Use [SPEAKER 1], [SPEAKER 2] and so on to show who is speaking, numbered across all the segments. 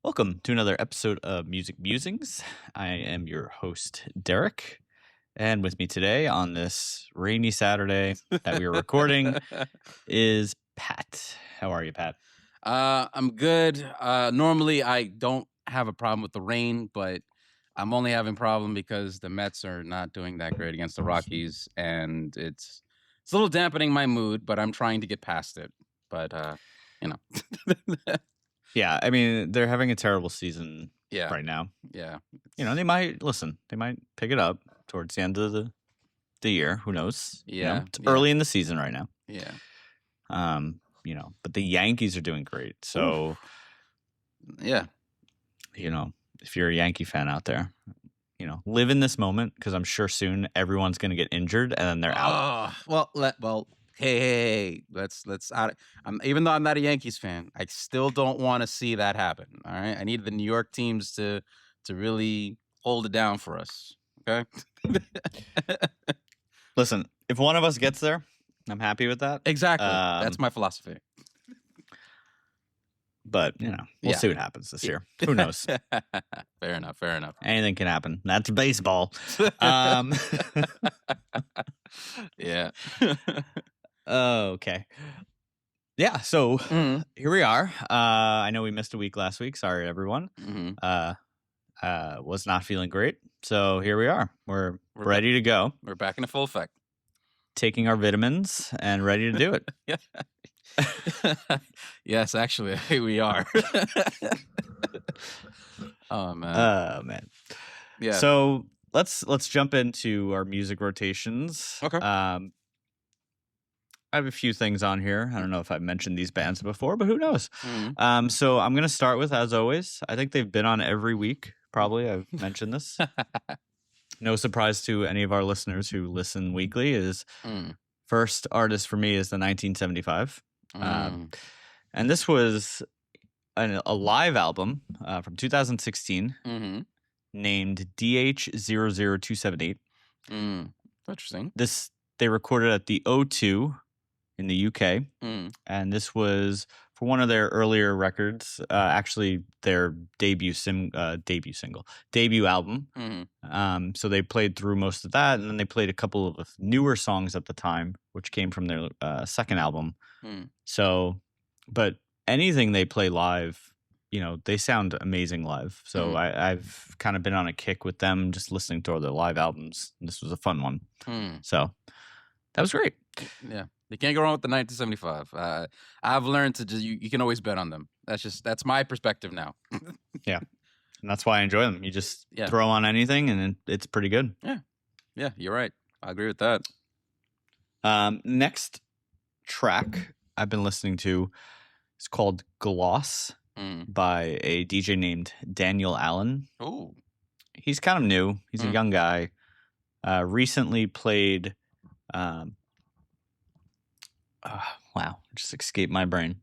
[SPEAKER 1] Welcome to another episode of Music Musings. I am your host, Derek. And with me today on this rainy Saturday that we are recording is Pat. How are you, Pat?
[SPEAKER 2] I'm good. Normally I don't have a problem with the rain, but I'm only having problem because the Mets are not doing that great against the Rockies, and it's a little dampening my mood, but I'm trying to get past it. But you know,
[SPEAKER 1] Yeah, I mean, they're having a terrible season
[SPEAKER 2] yeah,
[SPEAKER 1] right now.
[SPEAKER 2] yeah,
[SPEAKER 1] They might pick it up towards the end of the year. Who knows?
[SPEAKER 2] yeah,
[SPEAKER 1] It's
[SPEAKER 2] yeah,
[SPEAKER 1] early in the season right now.
[SPEAKER 2] yeah.
[SPEAKER 1] But the Yankees are doing great. So,
[SPEAKER 2] Yeah,
[SPEAKER 1] if you're a Yankee fan out there, live in this moment because I'm sure soon everyone's going to get injured and then they're out.
[SPEAKER 2] well. Hey, let's. Even though I'm not a Yankees fan, I still don't want to see that happen. All right, I need the New York teams to really hold it down for us. Okay.
[SPEAKER 1] Listen, if one of us gets there, I'm happy with that.
[SPEAKER 2] Exactly. That's my philosophy.
[SPEAKER 1] But we'll see what happens this year. Who knows?
[SPEAKER 2] Fair enough.
[SPEAKER 1] Anything can happen. That's baseball.
[SPEAKER 2] Yeah.
[SPEAKER 1] Okay. Yeah. So here we are. I know we missed a week last week. Sorry, everyone. Was not feeling great. So here we are. We're ready to go.
[SPEAKER 2] We're back in full effect.
[SPEAKER 1] Taking our vitamins and ready to do it.
[SPEAKER 2] Yes, actually, we are. Oh man.
[SPEAKER 1] Man.
[SPEAKER 2] Yeah.
[SPEAKER 1] So let's jump into our music rotations.
[SPEAKER 2] Okay.
[SPEAKER 1] I have a few things on here. I don't know if I've mentioned these bands before, but who knows?
[SPEAKER 2] Mm-hmm.
[SPEAKER 1] So I'm gonna start with, as always, I think they've been on every week. Probably I've mentioned this. No surprise to any of our listeners who listen weekly. Is first artist for me is the 1975. And this was a live album from 2016 named DH00278.
[SPEAKER 2] Interesting.
[SPEAKER 1] They recorded at the O2 in the UK, and this was for one of their earlier records, actually their debut album. So they played through most of that, and then they played a couple of newer songs at the time, which came from their second album. So, but anything they play live, they sound amazing live. So I've kind of been on a kick with them, just listening to all their live albums. This was a fun one. So that was great.
[SPEAKER 2] Yeah. You can't go wrong with the 1975. I've learned to just you can always bet on them. That's my perspective now.
[SPEAKER 1] Yeah. And that's why I enjoy them. You just throw on anything and it's pretty good.
[SPEAKER 2] Yeah. Yeah, you're right. I agree with that.
[SPEAKER 1] Next track I've been listening to is called Gloss by a DJ named Daniel Allen.
[SPEAKER 2] Oh.
[SPEAKER 1] He's kind of new. He's a young guy. Recently played wow, just escaped my brain.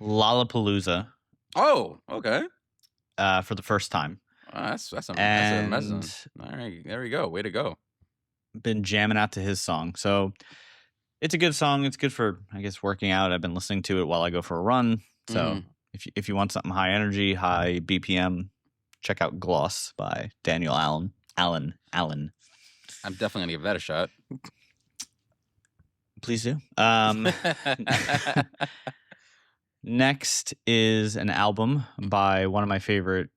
[SPEAKER 1] Lollapalooza.
[SPEAKER 2] Oh, okay.
[SPEAKER 1] For the first time.
[SPEAKER 2] That's a mess. All right, there we go. Way to go.
[SPEAKER 1] Been jamming out to his song. So it's a good song. It's good for, I guess, working out. I've been listening to it while I go for a run. So if you want something high energy, high BPM, check out Gloss by Daniel Allen. Allen.
[SPEAKER 2] I'm definitely going to give that a shot.
[SPEAKER 1] Please do. Next is an album by one of my favorite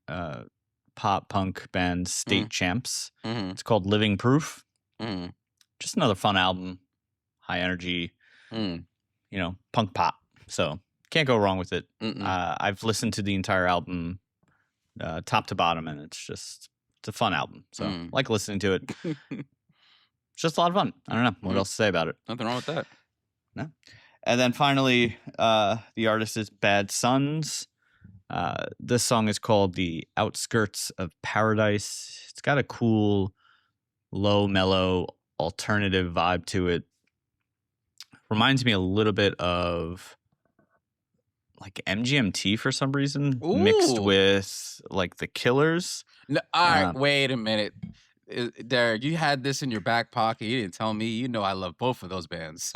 [SPEAKER 1] pop punk bands, State Champs. It's called Living Proof. Just another fun album, high energy, punk pop. So can't go wrong with it. I've listened to the entire album, top to bottom, and it's a fun album. So I like listening to it. It's just a lot of fun. I don't know what else to say about it.
[SPEAKER 2] Nothing wrong with that.
[SPEAKER 1] No. And then finally, the artist is Bad Sons. This song is called The Outskirts of Paradise. It's got a cool, low, mellow, alternative vibe to it. Reminds me a little bit of like MGMT for some reason, mixed with like The Killers.
[SPEAKER 2] No, all right, wait a minute. Derek, you had this in your back pocket. You didn't tell me. You know I love both of those bands.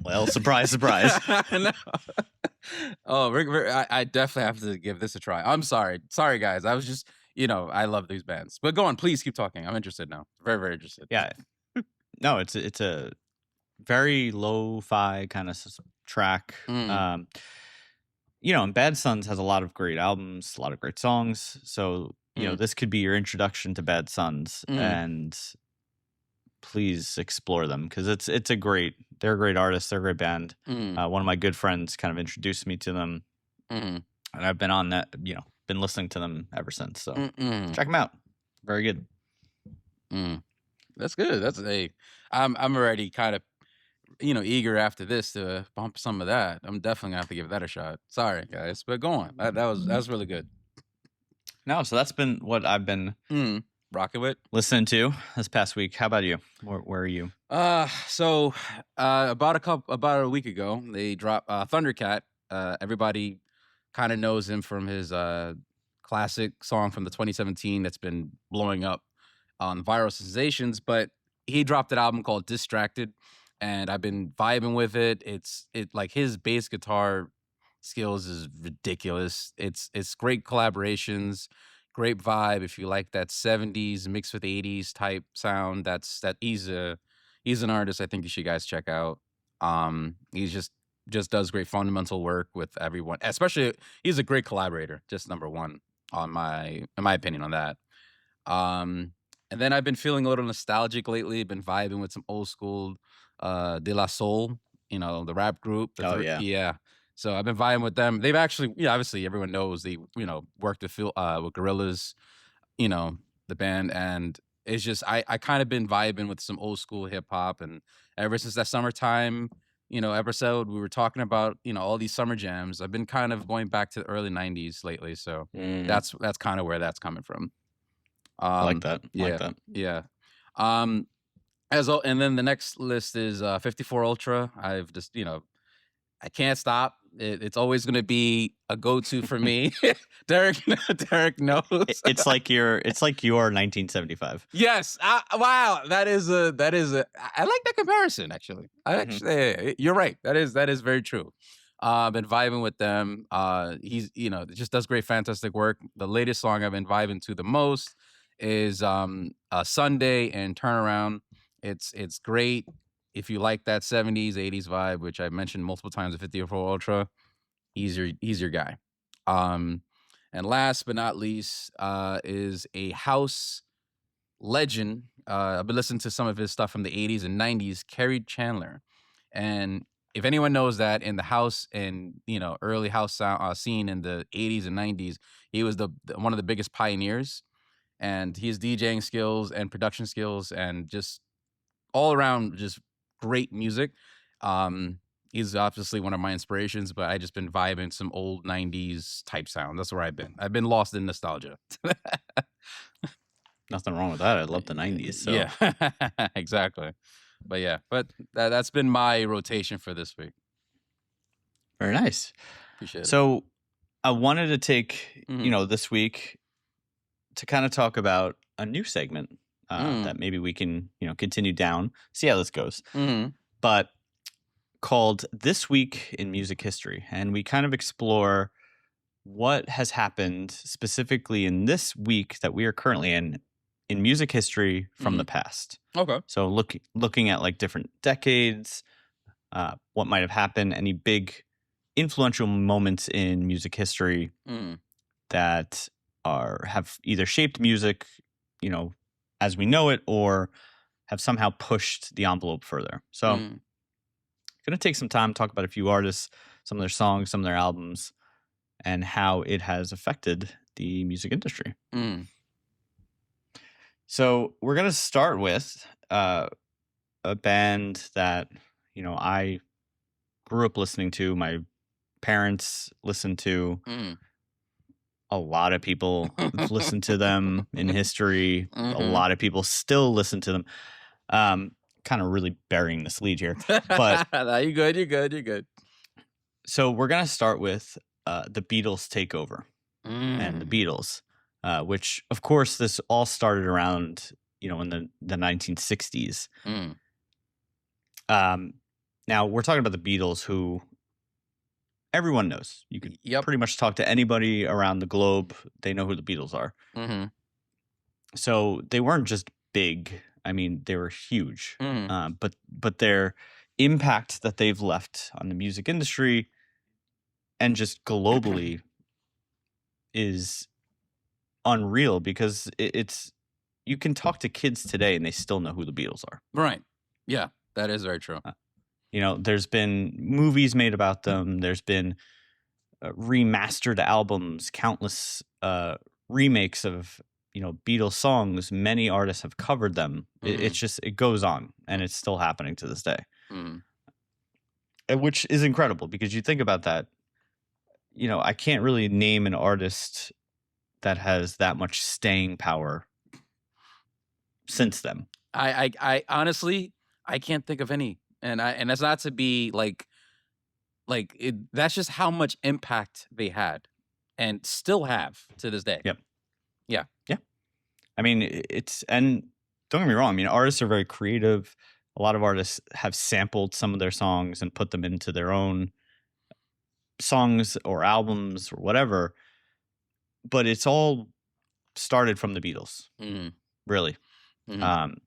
[SPEAKER 1] Well, surprise, surprise.
[SPEAKER 2] Oh, I definitely have to give this a try. I'm sorry. Sorry, guys. I was just, I love these bands. But go on, please keep talking. I'm interested now. Very, very interested.
[SPEAKER 1] Yeah. No, it's a very lo-fi kind of track.
[SPEAKER 2] Mm.
[SPEAKER 1] And Bad Sons has a lot of great albums, a lot of great songs. So, this could be your introduction to Bad Sons, and please explore them because they're a great artist, they're a great band. One of my good friends kind of introduced me to them, and I've been on that, been listening to them ever since. So check them out. Very good.
[SPEAKER 2] That's good. I'm already kind of eager after this to bump some of that. I'm definitely gonna have to give that a shot. Sorry, guys, but go on. That was really good.
[SPEAKER 1] No, so that's been what I've been
[SPEAKER 2] rocking with,
[SPEAKER 1] listening to this past week. How about you? Where are you?
[SPEAKER 2] So about a week ago, they dropped Thundercat. Everybody kind of knows him from his classic song from the 2017 that's been blowing up on viral sensations, but he dropped an album called Distracted, and I've been vibing with it. It like his bass guitar skills is ridiculous. It's great collaborations, great vibe. If you like that 70s mixed with 80s type sound, he's an artist I think you should guys check out. He's just does great fundamental work with everyone. Especially he's a great collaborator, just number one in my opinion on that. And then I've been feeling a little nostalgic lately. Been vibing with some old school De La Soul, the rap group. Yeah. So I've been vibing with them. They've actually, obviously everyone knows they, worked with Gorillaz, the band, and it's just I kind of been vibing with some old school hip hop, and ever since that summertime, episode we were talking about, all these summer jams. I've been kind of going back to the early '90s lately, so that's kind of where that's coming from.
[SPEAKER 1] I like that.
[SPEAKER 2] Yeah. And then the next list is 54 Ultra. I've just, I can't stop. It's always going to be a go-to for me. Derek knows.
[SPEAKER 1] It's like your 1975.
[SPEAKER 2] Yes. Wow. That is a. I like that comparison. Actually, you're right. That is very true. Been vibing with them. He's just does great, fantastic work. The latest song I've been vibing to the most is Sunday and Turnaround. It's great if you like that 70s 80s vibe, which I mentioned multiple times with 54 Ultra. He's your guy. And last but not least is a house legend. I've been listening to some of his stuff from the 80s and 90s, Kerry Chandler. And if anyone knows that in the house and early house sound, scene in the 80s and 90s, he was one of the biggest pioneers. And his DJing skills and production skills and just all around just great music. He's obviously one of my inspirations, but I just been vibing some old 90s type sound. That's where I've been lost in nostalgia.
[SPEAKER 1] Nothing wrong with that. I love the 90s. So.
[SPEAKER 2] Yeah, exactly. But that's been my rotation for this week.
[SPEAKER 1] Very nice.
[SPEAKER 2] Appreciate it.
[SPEAKER 1] So I wanted to take, this week to kind of talk about a new segment that maybe we can, continue down, see how this goes. But called This Week in Music History. And we kind of explore what has happened specifically in this week that we are currently in music history from the past.
[SPEAKER 2] Okay.
[SPEAKER 1] So looking at like different decades, what might have happened, any big influential moments in music history that have either shaped music, as we know it, or have somehow pushed the envelope further. So I'm going to take some time, talk about a few artists, some of their songs, some of their albums, and how it has affected the music industry. So we're going to start with a band that, I grew up listening to, my parents listened to. A lot of people have listened to them in history. A lot of people still listen to them. Kind of really burying this lead here. But
[SPEAKER 2] you're good.
[SPEAKER 1] So we're going to start with the Beatles Take Over and the Beatles, which, of course, this all started around, in the 1960s. Now, we're talking about the Beatles, who everyone knows. You could
[SPEAKER 2] Yep.
[SPEAKER 1] pretty much talk to anybody around the globe. They know who the Beatles are.
[SPEAKER 2] Mm-hmm.
[SPEAKER 1] So they weren't just big. I mean, they were huge.
[SPEAKER 2] Mm-hmm.
[SPEAKER 1] But their impact that they've left on the music industry and just globally is unreal, because it's you can talk to kids today and they still know who the Beatles are.
[SPEAKER 2] Right. Yeah, that is very true.
[SPEAKER 1] You know, there's been movies made about them. There's been remastered albums, countless remakes of, you know, Beatles songs. Many artists have covered them. It's just, it goes on, and it's still happening to this day. Which is incredible, because you think about that, you know, I can't really name an artist that has that much staying power since then.
[SPEAKER 2] I honestly, I can't think of any, and that's not to be like that's just how much impact they had and still have to this day.
[SPEAKER 1] Yep.
[SPEAKER 2] Yeah.
[SPEAKER 1] I mean, and don't get me wrong, I mean, artists are very creative. A lot of artists have sampled some of their songs and put them into their own songs or albums or whatever. But it's all started from the Beatles, really. And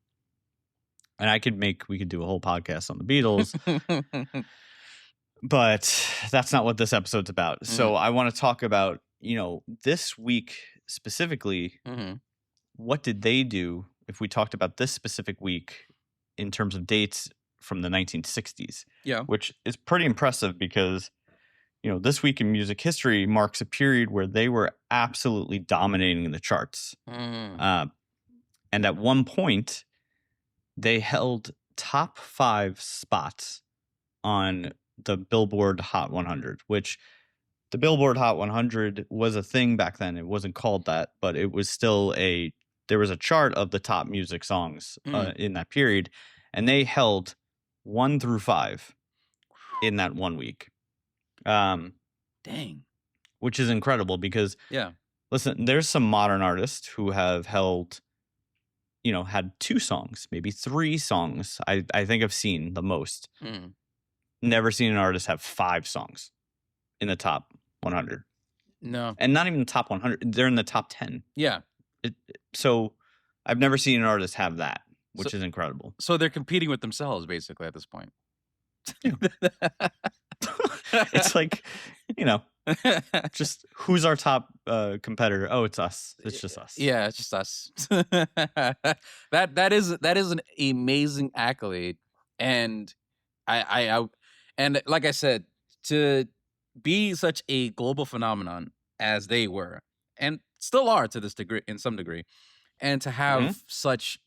[SPEAKER 1] we could do a whole podcast on the Beatles, but that's not what this episode's about. So I want to talk about, you know, this week specifically, what did they do, if we talked about this specific week in terms of dates from the 1960s?
[SPEAKER 2] Yeah.
[SPEAKER 1] Which is pretty impressive, because, you know, this week in music history marks a period where they were absolutely dominating the charts. And at one point, they held top 5 spots on the Billboard Hot 100, which the Billboard Hot 100 was a thing back then. It wasn't called that, but it was still there was a chart of the top music songs in that period, and they held 1 through 5 in that 1 week.
[SPEAKER 2] Dang.
[SPEAKER 1] Which is incredible, because listen, there's some modern artists who have held, you know, had 2 songs, maybe 3 songs. I think I've seen the most. Never seen an artist have 5 songs in the top 100.
[SPEAKER 2] No.
[SPEAKER 1] And not even the top 100. They're in the top 10.
[SPEAKER 2] Yeah.
[SPEAKER 1] So I've never seen an artist have that, which is incredible.
[SPEAKER 2] So they're competing with themselves, basically, at this point.
[SPEAKER 1] Yeah. It's like, you know, just who's our top competitor? Oh, it's us. It's just us.
[SPEAKER 2] Yeah, it's just us. That is an amazing accolade, and I and like I said, to be such a global phenomenon as they were, and still are to this degree, in some degree, and to have such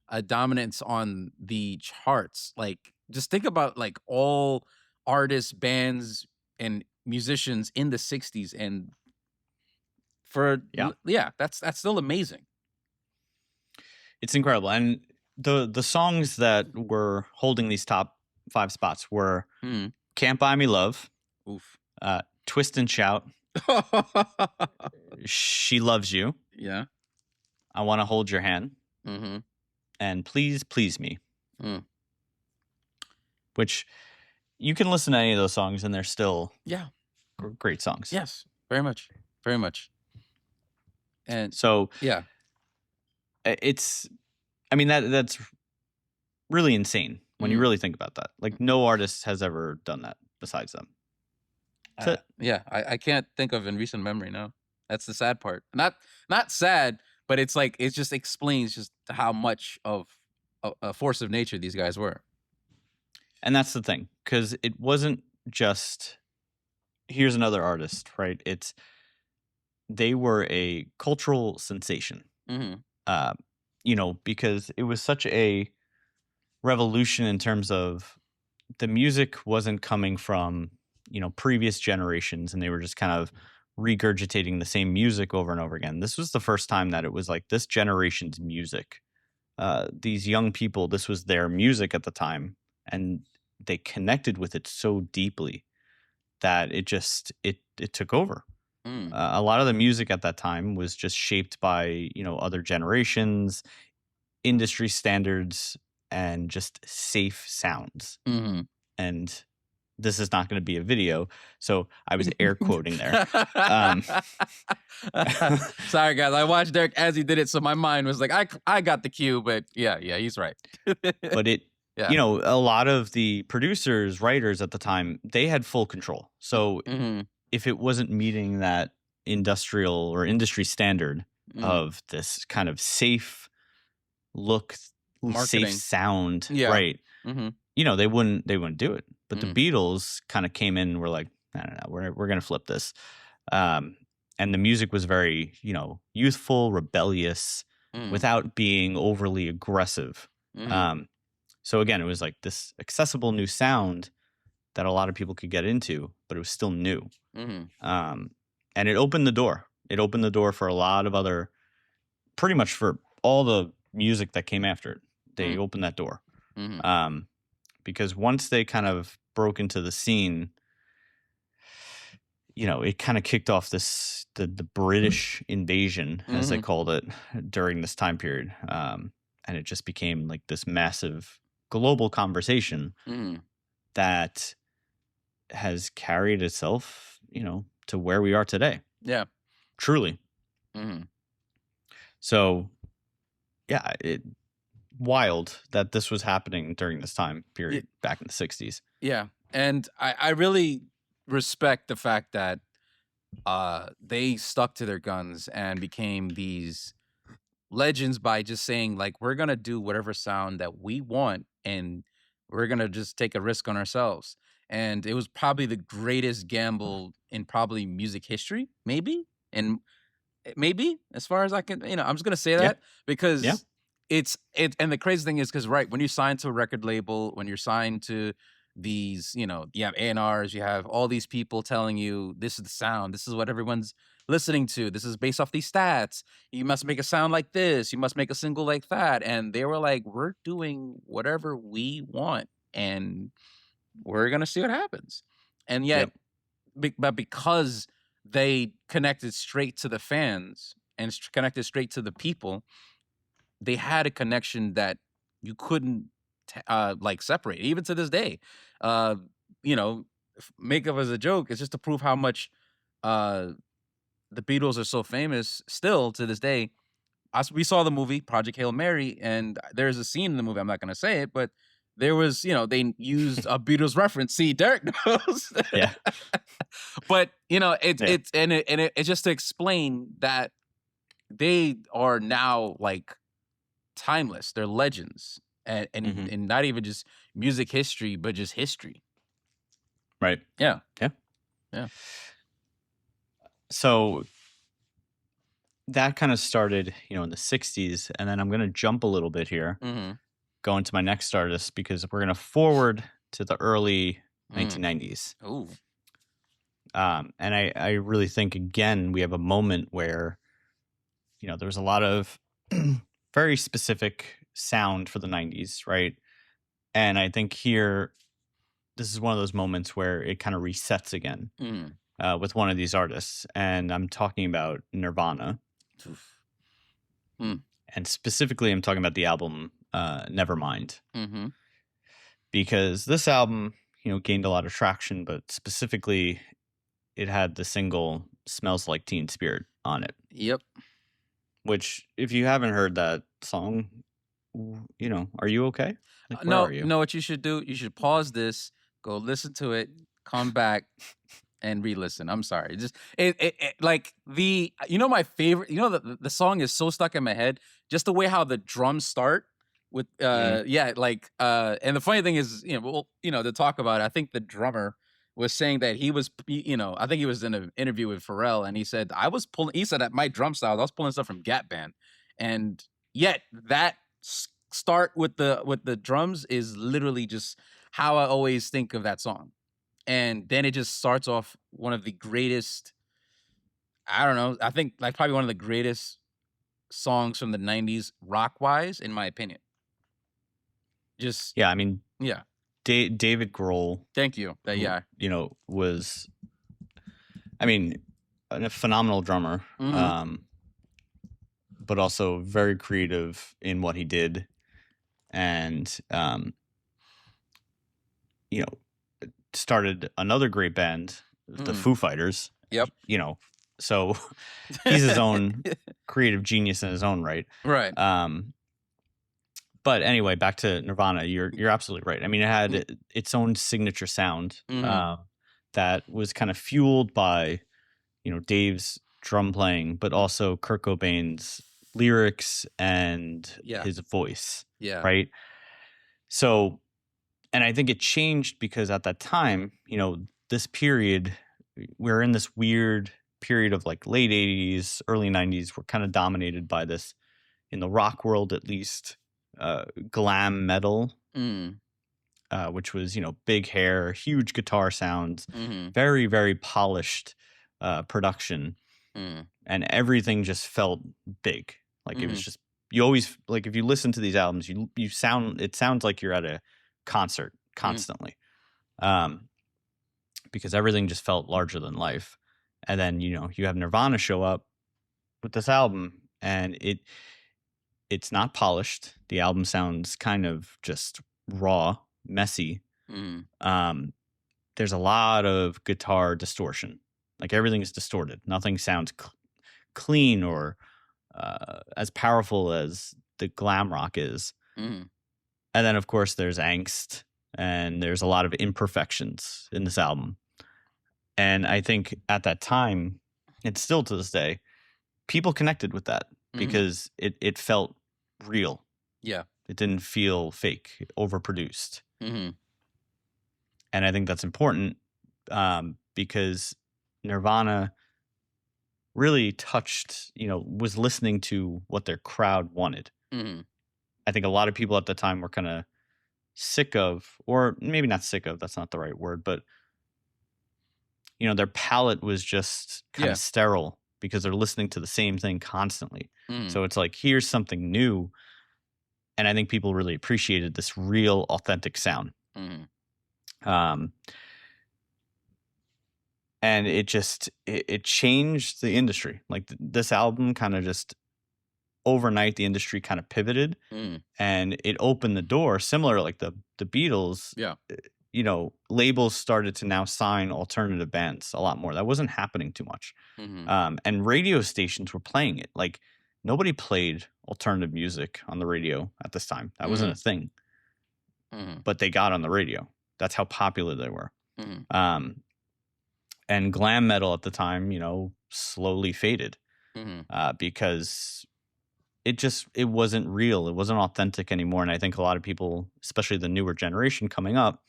[SPEAKER 2] a dominance on the charts, like, just think about like all artists, bands, and musicians in the 60s, and that's still amazing.
[SPEAKER 1] It's incredible. And the songs that were holding these top 5 spots were Can't Buy Me Love, Twist and Shout, She Loves You, I Want to Hold Your Hand, and Please Please Me. Which you can listen to any of those songs and they're still great songs.
[SPEAKER 2] Yes, very much. Very much. And
[SPEAKER 1] so it's, I mean, that's really insane when you really think about that. Like, no artist has ever done that besides them.
[SPEAKER 2] I can't think of in recent memory. No, that's the sad part. Not sad, but it's like, it just explains just how much of a force of nature these guys were.
[SPEAKER 1] And that's the thing, because it wasn't just, here's another artist, right? They were a cultural sensation, you know, because it was such a revolution in terms of the music wasn't coming from, you know, previous generations, and they were just kind of regurgitating the same music over and over again. This was the first time that it was like this generation's music. These young people, this was their music at the time, and they connected with it so deeply that it took over. A lot of the music at that time was just shaped by, you know, other generations, industry standards, and just safe sounds. And this is not going to be a video. So I was air quoting there. Um,
[SPEAKER 2] Sorry, guys. I watched Derek as he did it, so my mind was like, I got the cue, but yeah, he's right.
[SPEAKER 1] But it,
[SPEAKER 2] Yeah.
[SPEAKER 1] you know, a lot of the producers, writers at the time, they had full control. So if it wasn't meeting that industrial or industry standard of this kind of safe look,
[SPEAKER 2] Marketing.
[SPEAKER 1] safe sound,
[SPEAKER 2] Yeah.
[SPEAKER 1] right? You know, they wouldn't do it. But the Beatles kind of came in and were like, no, we're gonna flip this. And the music was very, you know, youthful, rebellious, without being overly aggressive. So again, it was like this accessible new sound that a lot of people could get into, but it was still new. And it opened the door. It opened the door for a lot of other, pretty much for all the music that came after it. They opened that door. Because once they kind of broke into the scene, you know, it kind of kicked off this the British invasion, as they called it, during this time period. And it just became like this massive global conversation that has carried itself, you know, to where we are today.
[SPEAKER 2] Yeah.
[SPEAKER 1] Truly. So, yeah, wild that this was happening during this time period back in the 60s.
[SPEAKER 2] Yeah. And I really respect the fact that they stuck to their guns and became these legends by just saying, like, we're going to do whatever sound that we want and we're going to just take a risk on ourselves. And it was probably the greatest gamble in probably music history, maybe. And maybe, as far as I can, you know, I'm just going to say that because and the crazy thing is because, right, when you sign to a record label, when you're signed to these, you know, you have A&Rs, you have all these people telling you this is the sound, this is what everyone's listening to, this is based off these stats, you must make a sound like this, you must make a single like that. And they were like, we're doing whatever we want and we're gonna see what happens. And yet but because they connected straight to the fans and connected straight to the people, they had a connection that you couldn't like separate, even to this day. You know, make of as a joke, it's just to prove how much the Beatles are so famous still to this day. We saw the movie Project Hail Mary, and there's a scene in the movie, I'm not going to say it, but there was, you know, they used a Beatles reference. See, Derek knows.
[SPEAKER 1] Yeah.
[SPEAKER 2] But, you know, it's just to explain that they are now like timeless. They're legends. And not even just music history, but just history.
[SPEAKER 1] Right.
[SPEAKER 2] Yeah.
[SPEAKER 1] Yeah. So that kind of started, you know, in the 60s. And then I'm going to jump a little bit here, go into my next artist, because we're going to forward to the early 1990s.
[SPEAKER 2] Ooh.
[SPEAKER 1] And I really think, again, we have a moment where, you know, there was a lot of very specific sound for the 90s, right? And I think here, this is one of those moments where it kind of resets again with one of these artists. And I'm talking about Nirvana. And specifically, I'm talking about the album Nevermind. Because this album, you know, gained a lot of traction, but specifically, it had the single Smells Like Teen Spirit on it.
[SPEAKER 2] Yep.
[SPEAKER 1] Which, if you haven't heard that song, you know, are you okay? Like, where are you?
[SPEAKER 2] No, what you should do, you should pause this, go listen to it, come back, and re-listen. I'm sorry. Just like the, you know, my favorite, you know, the song is so stuck in my head, just the way how the drums start with and the funny thing is, you know, well, you know, to talk about it, I think the drummer was saying that he was, you know, I think he was in an interview with Pharrell, and he said he said that my drum style, I was pulling stuff from Gap Band, and yet that start with the drums is literally just how I always think of that song. And then it just starts off one of the greatest, I don't know, I think like probably one of the greatest songs from the 90s rock-wise, in my opinion. Just
[SPEAKER 1] yeah, I mean,
[SPEAKER 2] yeah.
[SPEAKER 1] David Grohl.
[SPEAKER 2] Thank you. Yeah.
[SPEAKER 1] You know, was, I mean, a phenomenal drummer, but also very creative in what he did. And, you know, started another great band, the Foo Fighters.
[SPEAKER 2] Yep.
[SPEAKER 1] You know, so he's his own creative genius in his own right.
[SPEAKER 2] Right.
[SPEAKER 1] But anyway, back to Nirvana. You're absolutely right. I mean, it had its own signature sound that was kind of fueled by, Dave's drum playing, but also Kurt Cobain's lyrics and his voice.
[SPEAKER 2] Yeah.
[SPEAKER 1] Right. So, and I think it changed because at that time, this period, we're in this weird period of like late 80s, early 90s. We're kind of dominated by this, in the rock world at least, glam metal, which was, big hair, huge guitar sounds, very, very polished production. And everything just felt big. Like it was just, you always, like if you listen to these albums, it sounds like you're at a concert constantly. Because everything just felt larger than life. And then, you have Nirvana show up with this album, and it's not polished. The album sounds kind of just raw, messy. There's a lot of guitar distortion. Like everything is distorted. Nothing sounds clean or as powerful as the glam rock is. And then, of course, there's angst, and there's a lot of imperfections in this album. And I think at that time, and still to this day, people connected with that because it felt real.
[SPEAKER 2] Yeah.
[SPEAKER 1] It didn't feel fake, overproduced. And I think that's important because Nirvana really touched, was listening to what their crowd wanted. I think a lot of people at the time were kind of sick of, or maybe not sick of, that's not the right word, but their palate was just kind of sterile because they're listening to the same thing constantly. So it's like, here's something new. And I think people really appreciated this real, authentic sound. And it just, it changed the industry. Like this album kind of just overnight, the industry kind of pivoted and it opened the door, similar like the Beatles.
[SPEAKER 2] Yeah.
[SPEAKER 1] Labels started to now sign alternative bands a lot more. That wasn't happening too much. And radio stations were playing it. Like nobody played alternative music on the radio at this time. That wasn't a thing. But they got on the radio. That's how popular they were. And glam metal at the time, slowly faded because it wasn't real. It wasn't authentic anymore. And I think a lot of people, especially the newer generation coming up,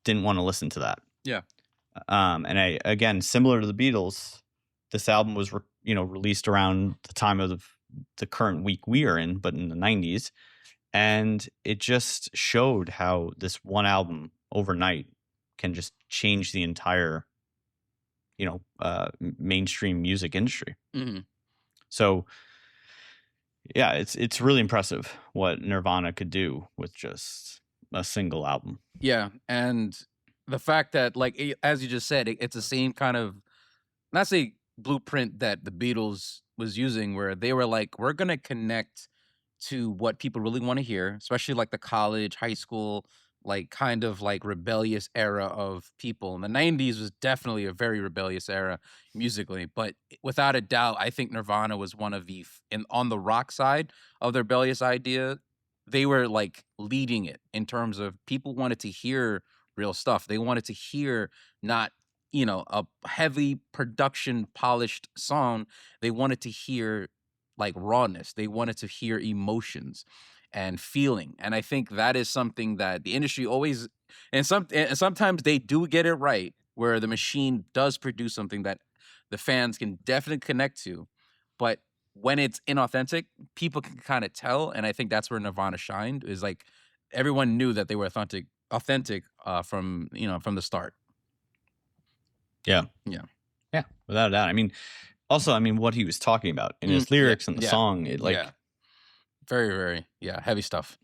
[SPEAKER 1] didn't want to listen to that.
[SPEAKER 2] Yeah.
[SPEAKER 1] And again, similar to the Beatles, this album was, released around the time of the current week we are in, but in the 90s. And it just showed how this one album overnight can just change the entire, mainstream music industry. So, yeah, it's really impressive what Nirvana could do with just a single album.
[SPEAKER 2] Yeah, and the fact that, like, as you just said, it's the same kind of, not say blueprint that the Beatles was using, where they were like, we're gonna connect to what people really want to hear, especially like the college, high school, like kind of like rebellious era of people. And the 90s was definitely a very rebellious era musically, but without a doubt, I think Nirvana was one of the, on the rock side of the rebellious idea, they were like leading it in terms of people wanted to hear real stuff. They wanted to hear not, a heavy production polished song. They wanted to hear like rawness. They wanted to hear emotions and feeling. And I think that is something that the industry always, and sometimes they do get it right, where the machine does produce something that the fans can definitely connect to. But when it's inauthentic, people can kind of tell. And I think that's where Nirvana shined, is like everyone knew that they were authentic from the start.
[SPEAKER 1] Yeah, without a doubt. I mean, also, what he was talking about in his lyrics and the song, it like
[SPEAKER 2] very, very heavy stuff.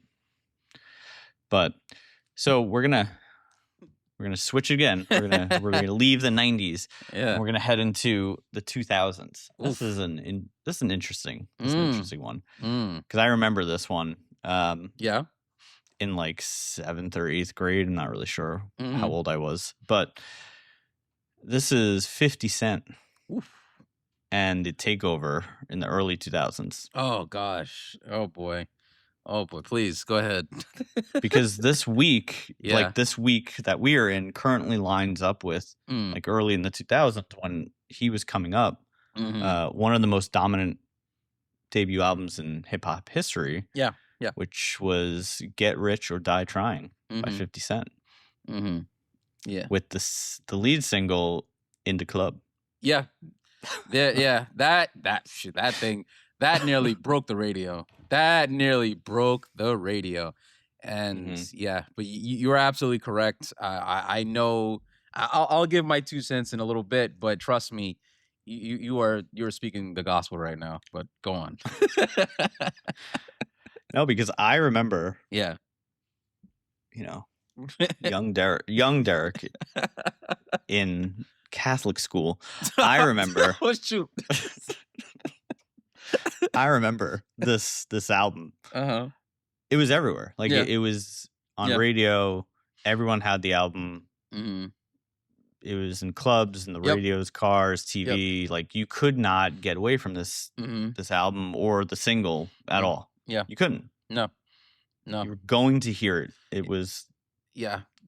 [SPEAKER 1] But so we're gonna switch again. We're gonna leave the 90s.
[SPEAKER 2] Yeah,
[SPEAKER 1] and we're gonna head into the 2000s. This is an interesting one because I remember this one. in like 7th or 8th grade. I'm not really sure
[SPEAKER 2] Mm-hmm.
[SPEAKER 1] how old I was, but this is 50 Cent
[SPEAKER 2] Oof.
[SPEAKER 1] and the Takeover in the early 2000s.
[SPEAKER 2] Oh gosh. Oh boy. Please go ahead.
[SPEAKER 1] Because this week,
[SPEAKER 2] Yeah.
[SPEAKER 1] like this week that we are in, currently lines up with like early in the 2000s when he was coming up. One of the most dominant debut albums in hip hop history.
[SPEAKER 2] Yeah.
[SPEAKER 1] Which was "Get Rich or Die Trying" by 50 Cent.
[SPEAKER 2] Yeah.
[SPEAKER 1] With the lead single "In the Club."
[SPEAKER 2] Yeah. Yeah. That thing that nearly broke the radio. And yeah, but you're absolutely correct. I know. I'll give my 2 cents in a little bit, but trust me, you're speaking the gospel right now. But go on.
[SPEAKER 1] No, because I remember.
[SPEAKER 2] Yeah.
[SPEAKER 1] You know, young Derek in Catholic school. I remember.
[SPEAKER 2] Oh, shoot.
[SPEAKER 1] I remember this album. It was everywhere. Like it was on radio. Everyone had the album. It was in clubs, in the radios, cars, TV. Like you could not get away from this album or the single at all.
[SPEAKER 2] Yeah,
[SPEAKER 1] you couldn't.
[SPEAKER 2] No.
[SPEAKER 1] You were going to hear it. It was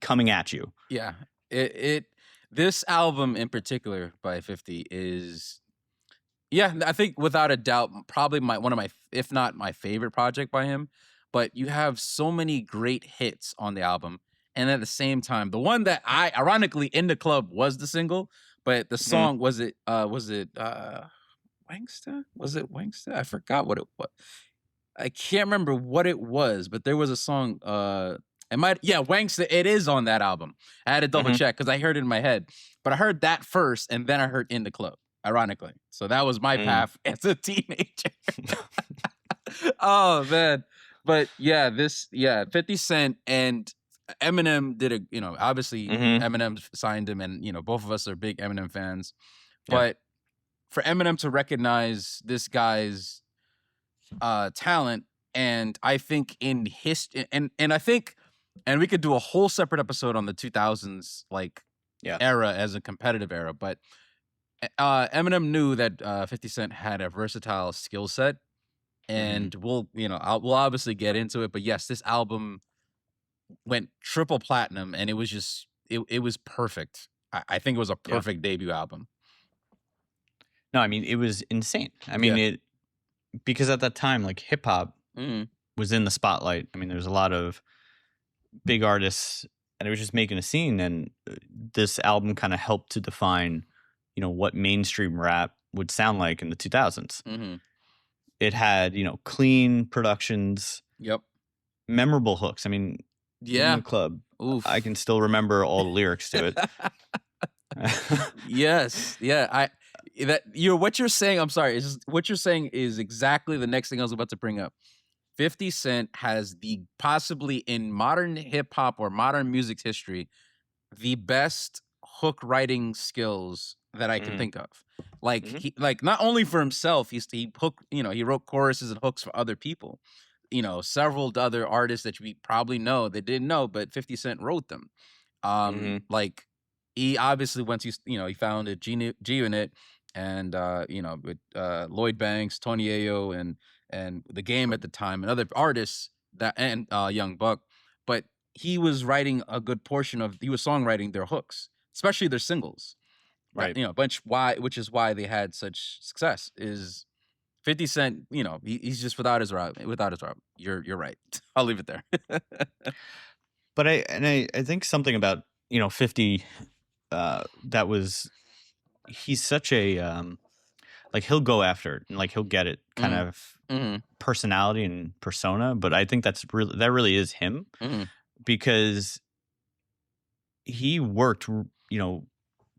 [SPEAKER 1] coming at you.
[SPEAKER 2] Yeah. This album in particular by 50 is I think without a doubt probably one of my, if not my favorite project by him. But you have so many great hits on the album, and at the same time, the one that I ironically "In the Club" was the single, but the song was it Wanksta? Was it Wanksta? I forgot what it was. I can't remember what it was, but there was a song. Wanksta. It is on that album. I had to double check because I heard it in my head, but I heard that first, and then I heard "In the Club." Ironically, so that was my path as a teenager. Oh man. But 50 Cent and Eminem did obviously Eminem signed him, and both of us are big Eminem fans. But for Eminem to recognize this guy's talent, and I think in history, and I think, and we could do a whole separate episode on the 2000s era as a competitive era, but Eminem knew that 50 Cent had a versatile skill set. And we'll obviously get into it, but yes, this album went triple platinum, and it was just it was perfect. I think it was a perfect debut album.
[SPEAKER 1] No, I mean it was insane. I mean because at that time, like hip hop was in the spotlight. I mean, there was a lot of big artists, and it was just making a scene. And this album kind of helped to define, what mainstream rap would sound like in the 2000s. It had, clean productions.
[SPEAKER 2] Yep.
[SPEAKER 1] Memorable hooks. I mean, In the Club.
[SPEAKER 2] Oof.
[SPEAKER 1] I can still remember all the lyrics to it.
[SPEAKER 2] Yes. Yeah. What you're saying, I'm sorry, what you're saying is exactly the next thing I was about to bring up. 50 Cent has the possibly in modern hip hop or modern music's history, the best hook writing skills that I can think of. Like he not only for himself, he wrote choruses and hooks for other people. Several other artists that we probably know that didn't know, but 50 Cent wrote them. Like he obviously once he founded G Unit and with Lloyd Banks, Tony Ayo, and The Game at the time, and other artists and Young Buck, but he was writing a good portion of he was songwriting their hooks, especially their singles.
[SPEAKER 1] Right.
[SPEAKER 2] Which is why they had such success is 50 Cent, he's just without his rap. You're right. I'll leave it there.
[SPEAKER 1] But I think something about, 50 that was he's such a he'll go after it and he'll get it kind of personality and persona, but I think that really is him because he worked,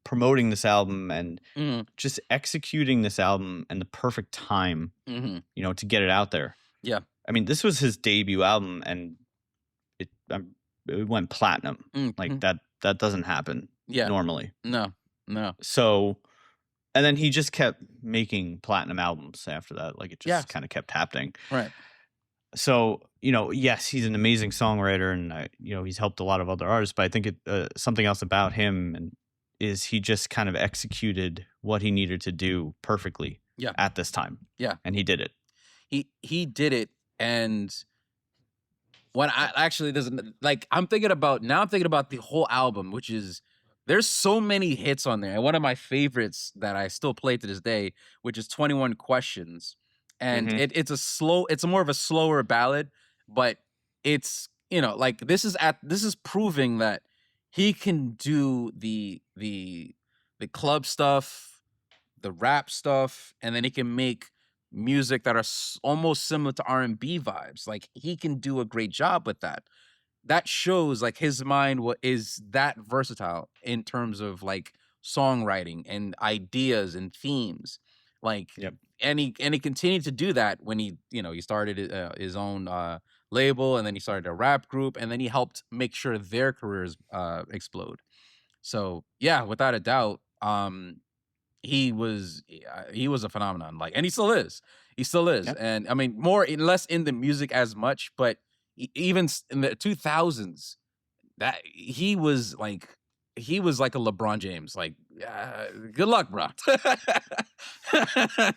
[SPEAKER 1] promoting this album and just executing this album in the perfect time, to get it out there.
[SPEAKER 2] Yeah.
[SPEAKER 1] I mean, this was his debut album and it went platinum. That doesn't happen normally.
[SPEAKER 2] No.
[SPEAKER 1] So, and then he just kept making platinum albums after that. It just kind of kept happening.
[SPEAKER 2] Right.
[SPEAKER 1] So, yes, he's an amazing songwriter, and he's helped a lot of other artists. But I think something else about him is he just kind of executed what he needed to do perfectly.
[SPEAKER 2] Yeah.
[SPEAKER 1] At this time.
[SPEAKER 2] Yeah,
[SPEAKER 1] and he did it.
[SPEAKER 2] He did it, and when I actually I'm thinking about the whole album, which is there's so many hits on there, and one of my favorites that I still play to this day, which is 21 Questions. And it's more of a slower ballad, but it's this is proving that he can do the club stuff, the rap stuff, and then he can make music that are almost similar to R&B vibes. Like, he can do a great job with that. That shows like his mind is that versatile in terms of like songwriting and ideas and themes. Like,
[SPEAKER 1] Yep.
[SPEAKER 2] and he continued to do that when he started his own label, and then he started a rap group, and then he helped make sure their careers explode. So yeah, without a doubt, he was a phenomenon. Like, and he still is.
[SPEAKER 1] Yep.
[SPEAKER 2] And I mean, less in the music as much, but even in the 2000s, that he was like a LeBron James. Like, good luck, bro.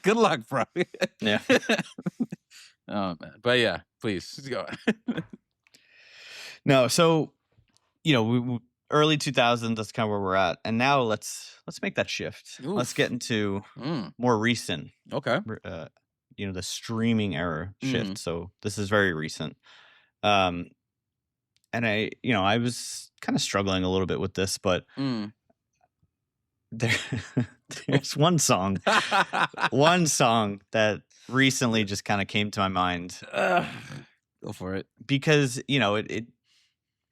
[SPEAKER 2] Good luck, bro.
[SPEAKER 1] Yeah.
[SPEAKER 2] Oh man, but yeah, please go.
[SPEAKER 1] No, so we early 2000s. That's kind of where we're at, and now let's make that shift.
[SPEAKER 2] Oof.
[SPEAKER 1] Let's get into more recent.
[SPEAKER 2] Okay.
[SPEAKER 1] The streaming era shift.
[SPEAKER 2] Mhm.
[SPEAKER 1] So this is very recent. And I was kind of struggling a little bit with this, but there's one song that recently just kind of came to my mind.
[SPEAKER 2] Go for it.
[SPEAKER 1] Because, it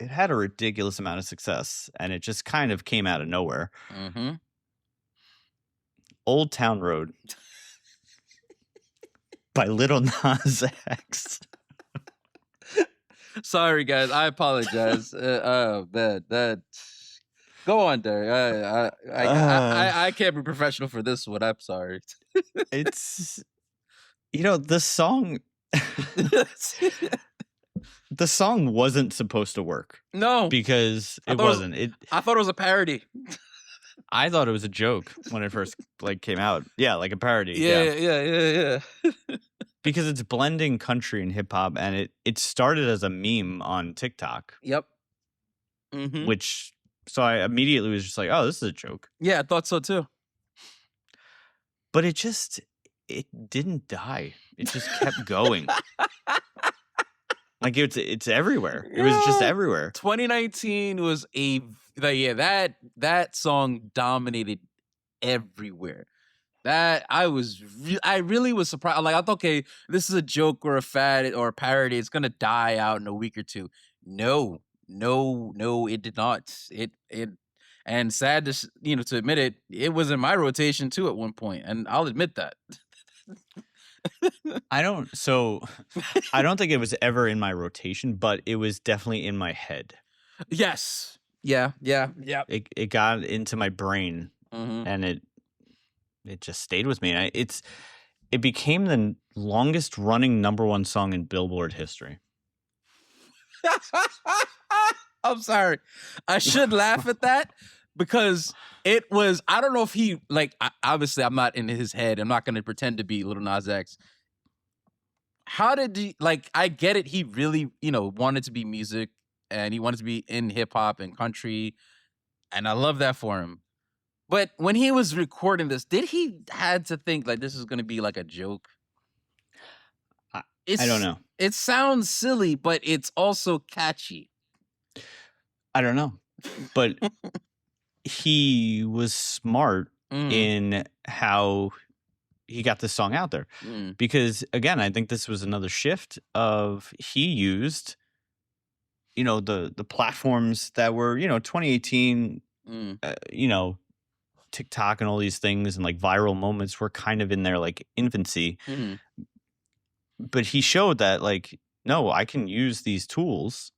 [SPEAKER 1] had a ridiculous amount of success, and it just kind of came out of nowhere.
[SPEAKER 2] Mm-hmm.
[SPEAKER 1] Old Town Road by Lil Nas X.
[SPEAKER 2] Sorry, guys. I apologize. That. Go on, Derek. I can't be professional for this one. I'm sorry.
[SPEAKER 1] It's the song. The song wasn't supposed to work.
[SPEAKER 2] No,
[SPEAKER 1] because it wasn't.
[SPEAKER 2] I thought it was a parody.
[SPEAKER 1] I thought it was a joke when it first came out. Yeah, like a parody.
[SPEAKER 2] Yeah.
[SPEAKER 1] Because it's blending country and hip hop, and it started as a meme on TikTok.
[SPEAKER 2] Yep. Mm-hmm.
[SPEAKER 1] So I immediately was just like, oh, this is a joke.
[SPEAKER 2] Yeah, I thought so too.
[SPEAKER 1] But it didn't die. It just kept going. Like, it's everywhere. It was just everywhere.
[SPEAKER 2] 2019 was that song dominated everywhere. That I really was surprised. Like, I thought, okay, this is a joke or a fad or a parody. It's gonna die out in a week or two. No, it did not. And sad to to admit it, it was in my rotation too at one point, and I'll admit that.
[SPEAKER 1] I don't think it was ever in my rotation, but it was definitely in my head.
[SPEAKER 2] Yes. Yeah.
[SPEAKER 1] It got into my brain, and it just stayed with me. It became the longest running #1 song in Billboard history.
[SPEAKER 2] I'm sorry. I should laugh at that because it was, I don't know if he, obviously I'm not in his head. I'm not going to pretend to be Lil Nas X. How did he, I get it. He really, wanted to be music, and he wanted to be in hip hop and country. And I love that for him. But when he was recording this, did he had to think this is going to be like a joke?
[SPEAKER 1] I don't know.
[SPEAKER 2] It sounds silly, but it's also catchy.
[SPEAKER 1] I don't know. But he was smart in how he got this song out there. Because, again, I think this was another shift of he used, the platforms that were, 2018, TikTok and all these things and viral moments were kind of in their infancy. But he showed that no, I can use these tools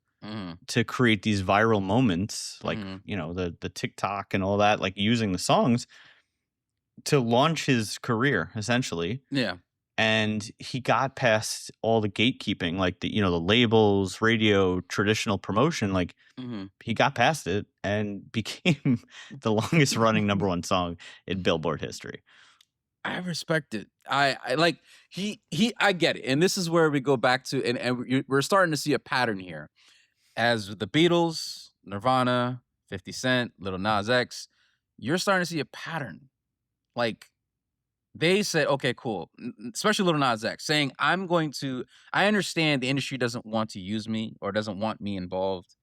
[SPEAKER 1] to create these viral moments, the TikTok and all that, using the songs to launch his career, essentially.
[SPEAKER 2] Yeah.
[SPEAKER 1] and he got past all the gatekeeping, like the labels, radio, traditional promotion. Like he got past it and became the longest running number one song in Billboard history.
[SPEAKER 2] I respect it. I like I get it, and this is where we go back to, and we're starting to see a pattern here, as with the Beatles, Nirvana, 50 Cent, Lil Nas X. You're starting to see a pattern, like. They said, okay, cool. Especially Lil Nas X saying, I understand the industry doesn't want to use me or doesn't want me involved.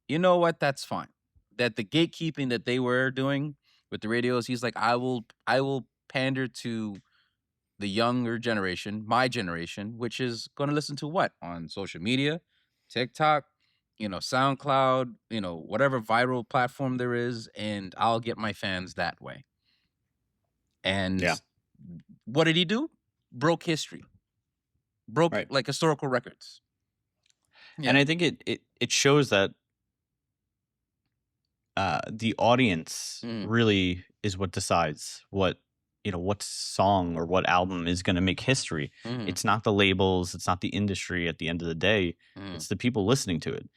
[SPEAKER 2] You know what? That's fine. That the gatekeeping that they were doing with the radios, he's like, I will pander to the younger generation, my generation, which is going to listen to what? On social media, TikTok, SoundCloud, whatever viral platform there is, and I'll get my fans that way. And
[SPEAKER 1] yeah.
[SPEAKER 2] What did he do? Broke history. Broke like historical records.
[SPEAKER 1] Yeah. And I think it shows that the audience really is what decides what song or what album is going to make history. It's not the labels, it's not the industry at the end of the day. It's the people listening to it.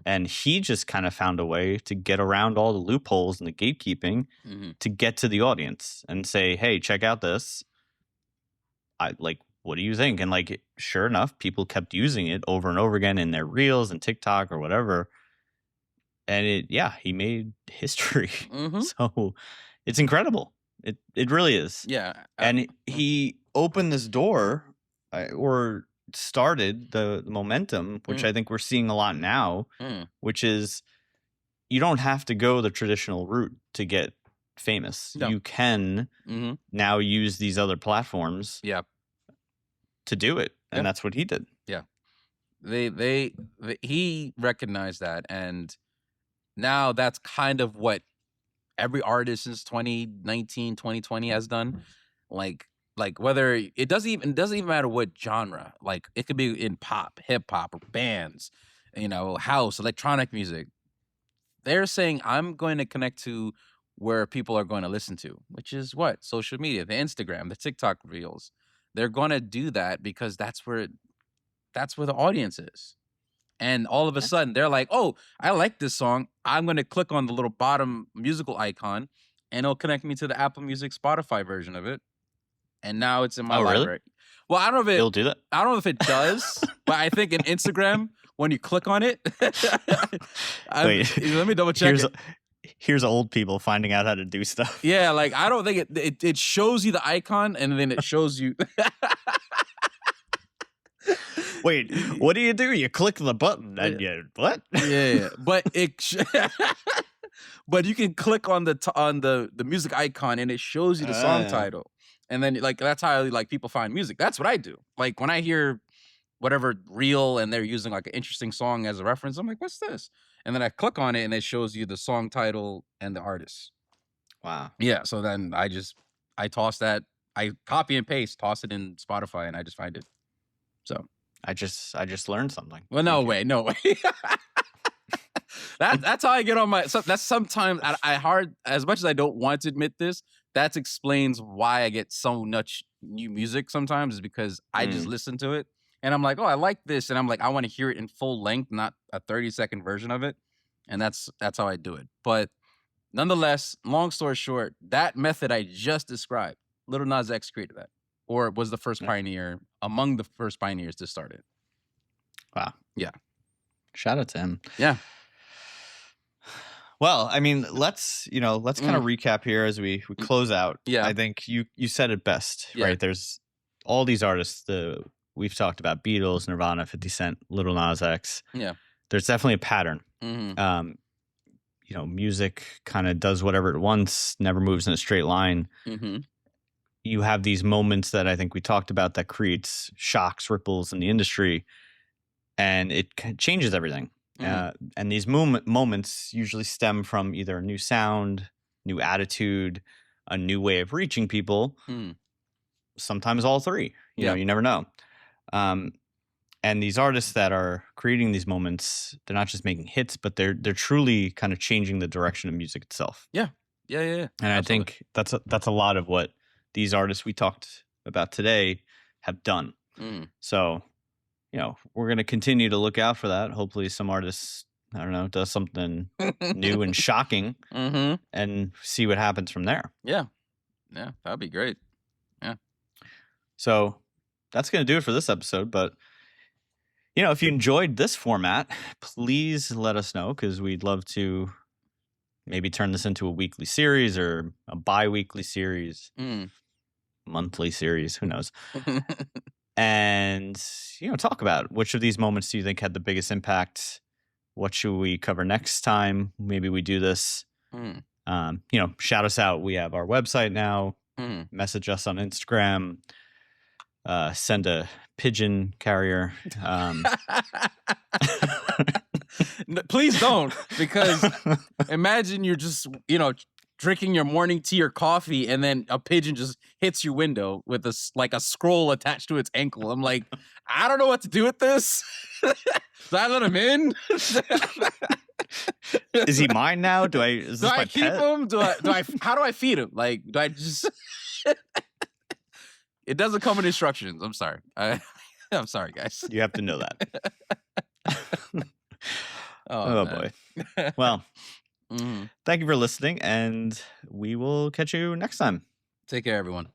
[SPEAKER 1] And he just kind of found a way to get around all the loopholes and the gatekeeping to get to the audience and say, hey, check out this. What do you think? And sure enough, people kept using it over and over again in their reels and TikTok or whatever. And he made history. So it's incredible. It really is.
[SPEAKER 2] Yeah.
[SPEAKER 1] And he opened this door or started the momentum, which I think we're seeing a lot now, which is you don't have to go the traditional route to get famous. No. You can now use these other platforms to do it. And that's what he did.
[SPEAKER 2] Yeah. He recognized that, and now that's kind of what every artist since 2019, 2020 has done. Like whether it doesn't even matter what genre. Like it could be in pop, hip hop, or bands, house, electronic music. They're saying, I'm going to connect to where people are going to listen to, which is what? Social media, the Instagram, the TikTok reels. They're going to do that because that's where the audience is. And all of a sudden, they're like, oh, I like this song. I'm going to click on the little bottom musical icon, and it'll connect me to the Apple Music Spotify version of it. And now it's in my library. Really? Well, I don't know if
[SPEAKER 1] it'll do that.
[SPEAKER 2] I don't know if it does, but I think in Instagram, when you click on it, let me double check.
[SPEAKER 1] Here's old people finding out how to do stuff.
[SPEAKER 2] Yeah, I don't think it shows you the icon, and then it shows you.
[SPEAKER 1] Wait, what do? You click the button and what?
[SPEAKER 2] Yeah, but but you can click on the music icon and it shows you the song title, and then that's how people find music. That's what I do. When I hear whatever reel and they're using an interesting song as a reference, I'm like, what's this? And then I click on it and it shows you the song title and the artist.
[SPEAKER 1] Wow.
[SPEAKER 2] Yeah. So then I toss that. I copy and paste, toss it in Spotify, and I just find it. So.
[SPEAKER 1] I just learned something.
[SPEAKER 2] Well, no way. That's how I get on my. So that's sometimes I hard as much as I don't want to admit this. That explains why I get so much new music sometimes, is because I just listen to it and I'm like, oh, I like this, and I'm like, I want to hear it in full length, not a 30-second version of it, and that's how I do it. But nonetheless, long story short, that method I just described, Lil Nas X created that. Or was the first pioneer, among the first pioneers to start it.
[SPEAKER 1] Wow.
[SPEAKER 2] Yeah.
[SPEAKER 1] Shout out to him.
[SPEAKER 2] Yeah.
[SPEAKER 1] Well, I mean, let's kind of recap here as we close out.
[SPEAKER 2] Yeah.
[SPEAKER 1] I think you said it best, right? There's all these artists we've talked about: Beatles, Nirvana, 50 Cent, Lil Nas X.
[SPEAKER 2] Yeah.
[SPEAKER 1] There's definitely a pattern. Music kind of does whatever it wants, never moves in a straight line. You have these moments that I think we talked about that creates shocks, ripples in the industry, and it changes everything. And these moments usually stem from either a new sound, new attitude, a new way of reaching people. Sometimes all three. You never know. And these artists that are creating these moments, they're not just making hits, but they're truly kind of changing the direction of music itself.
[SPEAKER 2] Yeah.
[SPEAKER 1] And absolutely. I think that's a lot of what these artists we talked about today have done.
[SPEAKER 2] Mm.
[SPEAKER 1] So, we're going to continue to look out for that. Hopefully some artists, I don't know, does something new and shocking and see what happens from there.
[SPEAKER 2] Yeah. Yeah, that'd be great. Yeah.
[SPEAKER 1] So that's going to do it for this episode. But, if you enjoyed this format, please let us know, because we'd love to maybe turn this into a weekly series or a bi-weekly series, monthly series, who knows? And, talk about which of these moments do you think had the biggest impact? What should we cover next time? Maybe we do this. Shout us out. We have our website now. Message us on Instagram. Send a pigeon carrier.
[SPEAKER 2] Please don't, because imagine you're just, drinking your morning tea or coffee, and then a pigeon just hits your window with a scroll attached to its ankle. I'm like, I don't know what to do with this. Do I let him in?
[SPEAKER 1] Is he mine now? Do I
[SPEAKER 2] keep him? Do I? How do I feed him? Like, do I just? It doesn't come in instructions. I'm sorry. I'm sorry, guys.
[SPEAKER 1] You have to know that. Oh boy. Well, thank you for listening, and we will catch you next time.
[SPEAKER 2] Take care, everyone.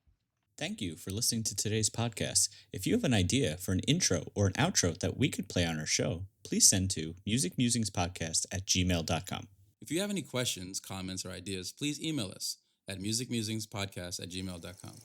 [SPEAKER 3] Thank you for listening to today's podcast. If you have an idea for an intro or an outro that we could play on our show, please send to musicmusingspodcast@gmail.com. If you have any questions, comments, or ideas, please email us at musicmusingspodcast@gmail.com.